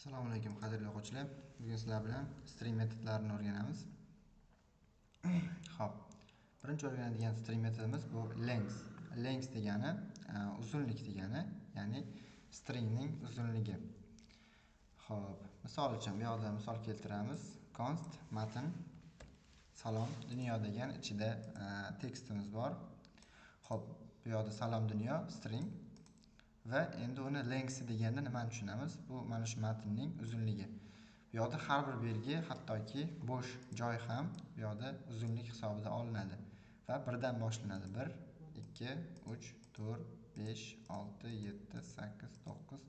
Assalomu alaykum qadrli o'quvchilar. Bugun sizlar bilan string metodlarini o'rganamiz. Xo'p. Birinchi o'rganadigan string metodimiz bu length. Length degani uzunlik degani, ya'ni stringning uzunligi. Xo'p, misol uchun bu yerda misol keltiramiz. Const matn salom dunyo degan ichida tekstimiz bor. Xo'p, bu yerda salom dunyo string va endi uni length deganda nimani tushunamiz? Bu mana shu matnning uzunligi. Bu yerda har bir belgi, hattoki bo'sh joy ham bu yerda uzunlik hisobida olinadi va birdan boshlanadi. 1, 2, 3, 4, 5, 6, 7, 8, 9,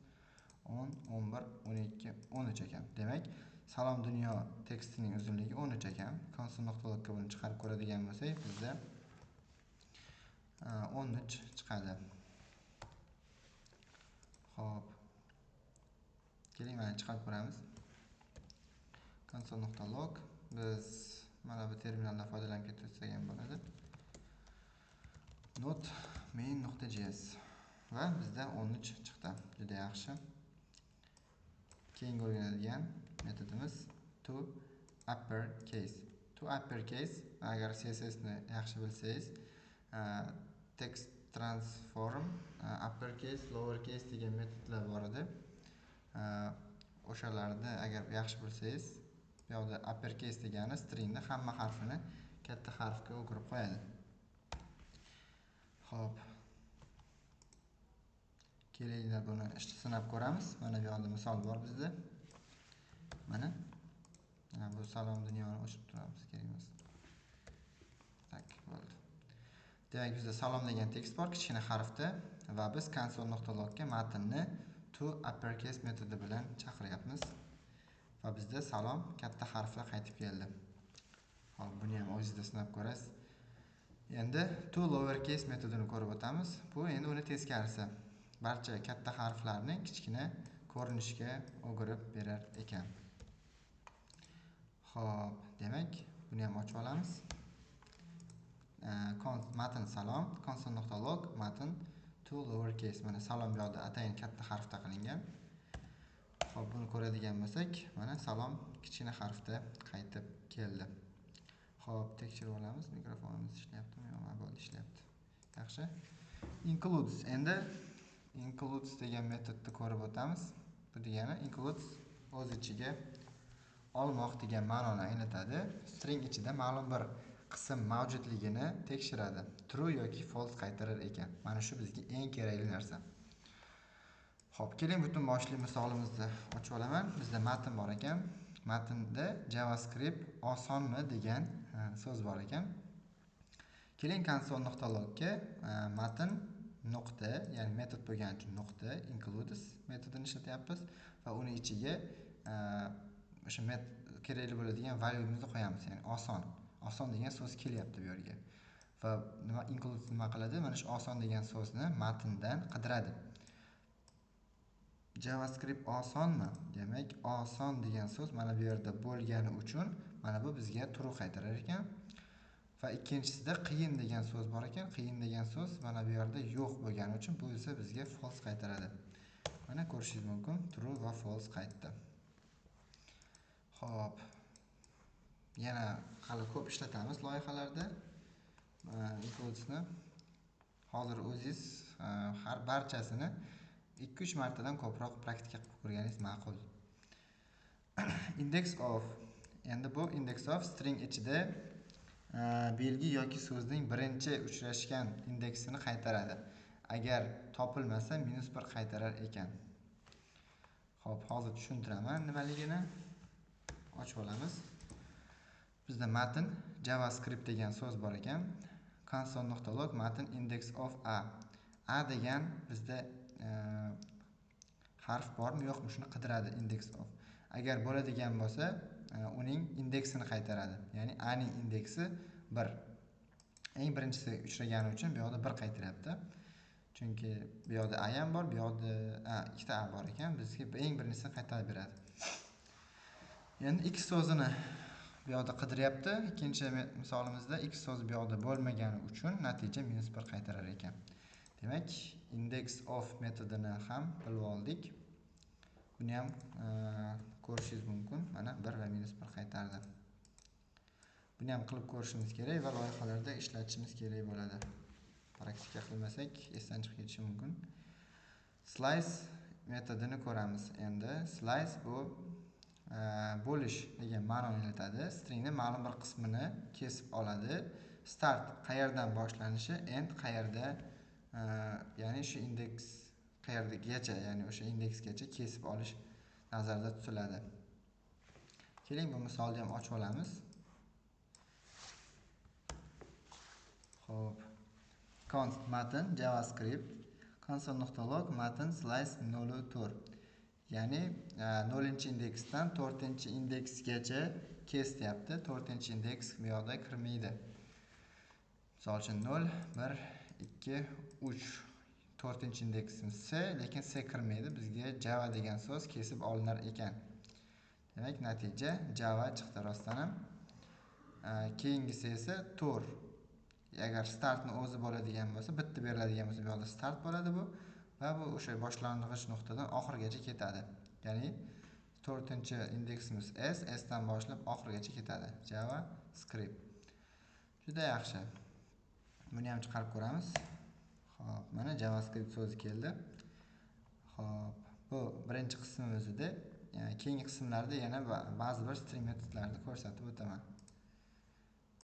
10, 11, 12, 13 ekan. Demak, salom dunyo tekstining uzunligi 13 ekan. Console.log'ga buni chiqarib ko'radigan bo'lsak, bizda 13 chiqadi. Xo'p. Keling, mana chiqarib ko'ramiz. Console.log biz mana bu terminaldan foydalanib ketsak ham bo'ladi. Not main.js va bizda 13 chiqdi. Juda yaxshi. Keyingi o'rganadigan metodimiz to uppercase. To uppercase, agar CSS ni yaxshi bilsangiz, text transform, uppercase, lowercase degan metodlar bor edi. O'shalarni agar yaxshi bilsangiz, bu yerda uppercase degani stringni hamma harfini katta harfga o'girib qo'yadi. Xo'p. Kelinglar buni sinab ko'ramiz. Mana bu yerda misol bor bizda. Mana bu salom dunyoni o'chirib turamiz, kerak emas. Tak, bo'ldi. Demak, bizda salom degan tekst bor kichkina harfda va biz console.logga matnni to uppercase metodi bilan chaqiryapmiz. Va bizda salom katta harfda qaytib keldi. Hop, buni ham o'zingizda sinab ko'rasiz. Endi to lowercase metodini ko'rib o'tamiz. Bu endi uni teskarisi. Barcha katta harflarni kichkina ko'rinishga o'girib berar ekan. Xo'p, demak, buni ham ochib olamiz. Matn salom console.log matn to lowercase. Mana salom bu yerda atayin katta harfda qilingan. Xo'p, buni ko'radigan bo'lsak, mana salom kichkina harfda qaytib keldi. Xo'p, tekshirib olamiz. Mikrofonimiz ishlayaptimi? Yo'q, bo'ldi, ishlayapti. Yaxshi. Includes. Endi includes degan metodni ko'rib o'tamiz. Bu degani includes o'z ichiga olmoq degan ma'noni anglatadi. String ichida ma'lum bir qism mavjudligini tekshiradi. True yoki false qaytarar ekan. Mana shu bizga eng kerakli narsa. Xo'p, keling butun boshli misolimizni ochib olaman. Bizda matn bor ekan. Matnda JavaScript osonmi degan so'z bor ekan. Keling console.logga matn nuqta, ya'ni metod bo'lgani uchun nuqta includes metodini ishlatyapmiz va uni ichiga o'sha kerakli bo'ladigan valyuemizni qo'yamiz, ya'ni oson. Oson degan so'z kelyapti bu yerga. Va includes nima qiladi? Mana shu oson degan so'zni matndan qidiradi. JavaScript osonmi? Demak, oson degan so'z mana bu yerda bo'lgani uchun mana bu bizga true qaytarar ekan. Va ikkinchisida qiyin degan so'z bor ekan. Qiyin degan so'z mana bu yerda yo'q bo'lgani uchun bu esa bizga false qaytaradi. Mana ko'rishingiz mumkin, true va false qaytdi. Xo'p. Yana hali ko'p ishlatamiz loyihalarda. Includes'ni hozir o'zingiz har barchasini 2-3 martadan ko'proq praktika qilib ko'rganingiz ma'qul. Index of. Endi bu index of string ichida belgi yoki so'zning birinchi uchrashgan indeksini qaytaradi. Agar topilmasa -1 qaytarar ekan. Xo'p, hozir tushuntiraman nimaligini. Ochib olamiz. Bizda matn JavaScript degan so'z bor ekan. Console.log matn index of a. A degan bizda harf bormi yo'qmi shuni qidiradi index of. Agar bo'ladigan bo'lsa, uning indeksini qaytaradi. Ya'ni a ning indeksi 1. Eng birinchisi uchragani uchun bu yerda 1 qaytaryapti. Chunki bu yerda a ham bor, bu yerda ikkita a bor ekan. Bizga eng birinchisini qaytarib beradi. Endi x so'zini bu yerda qidiryapti. Ikkinchi misolimizda x so'zi bu yerda bo'lmagani uchun natija -1 qaytarar ekan. Demak, index of metodini ham bilib oldik. Buni ham ko'rishingiz mumkin. Mana 1 va -1 qaytardi. Buni ham qilib ko'rishimiz kerak va loyihalarda ishlatishimiz kerak bo'ladi. Praktika qilmasak esdan chiqib ketishi mumkin. Slice metodini ko'ramiz. Endi slice bu bo'lish degan ma'noni anglatadi. Stringni ma'lum bir qismini kesib oladi. Start qayerdan boshlanishi, end qayerda, ya'ni shu indeks qayergacha, ya'ni o'sha indeksgacha kesib olish nazarda tutiladi. Keling, bu misolni ham ochib olamiz. Xo'p. Const matn javascript console.log matn slice 0.4. Ya'ni 0-indeksdan 4-indeksgacha kes deyapti. 4-indeks bu yoqda kirmaydi. Misol uchun 0, 1, 2, 3 4-indeksimiz C, lekin C kirmaydi. Bizga Java degan so'z kesib olinar ekan. Demak, natija Java chiqdi rostdan ham. Keyingisi esa to'r. Agar startni o'zi bo'ladigan bo'lsa, bitta beriladigan bo'lsa, bu yoqda start bo'ladi bu va bu o'sha boshlang'ich nuqtadan oxirigacha ketadi. Ya'ni 4-indeksimiz S, S dan boshlab oxirigacha ketadi. Java script. Juda yaxshi. Buni ham chiqarib ko'ramiz. Xo'p, mana JavaScript so'zi keldi. Xo'p, bu birinchi qismimiz edi. Keyingi qismlarda yana ba'zi bir string metodlarni ko'rsatib o'taman.